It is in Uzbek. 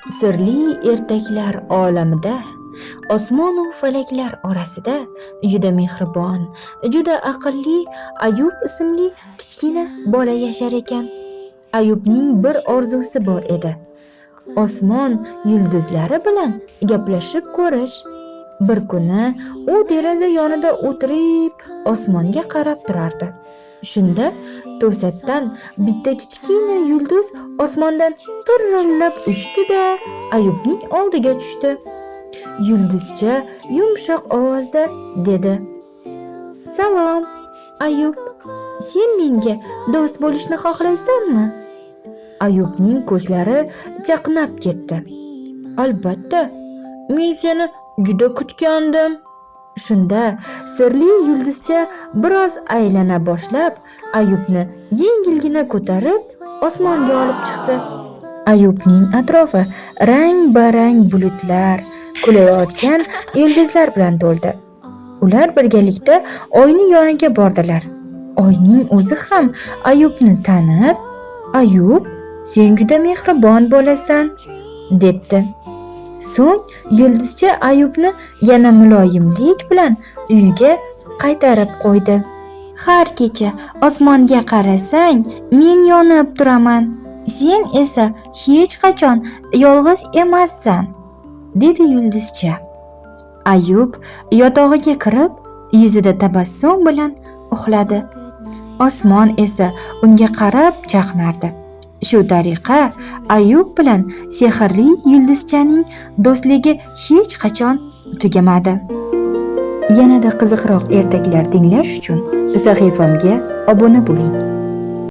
Sirli ertaklar olamida, osmonu falaklar orasida juda mehribon, juda aqlli Ayub ismli kichkina bola yashar ekan. Ayubning bir orzusi bor edi. Osmon yulduzlari bilan gaplashib ko'rish. Bir kuni u deraza yonida o'tirib osmonga qarab turardi. Shunda to'satdan bitta kichkina yulduz osmondan pirrillab uchdi-da Ayubning oldiga tushdi. Yulduzcha yumshoq ovozda dedi: "Salom, Ayub. Sen menga do'st bo'lishni xohlaysanmi?" Ayubning ko'zlari chaqnab ketdi. "Albatta, men seni juda kutgandim." Shunda sirli yulduzcha biroz aylana boshlab, Ayubni yengilgina ko'tarib osmonga olib chiqdi. Ayubning atrofi rang-barang bulutlar, kulayotgan yulduzlar bilan to'ldi. Ular birgalikda oyning yoniga bordilar. Oyning o'zi ham Ayubni tanib, "Ayub, sen juda mehribon bo'lasan", debdi. So'ng yulduzcha Ayubni yana muloyimlik bilan uyiga qaytarib qo'ydi. "Har kecha osmonga qarasang, men yonib turaman. Sen esa hech qachon yolg'iz emassan", dedi yulduzcha. Ayub yotog'iga kirib, yuzida tabassum bilan uxladi. Osmon esa unga qarab chaqnardi. Shu tariqa Ayub bilan sehrli yulduzchaning do'stligi hech qachon tugamadi. Yanada qiziqroq ertaklar tinglash uchun sahifamga obuna bo'ling.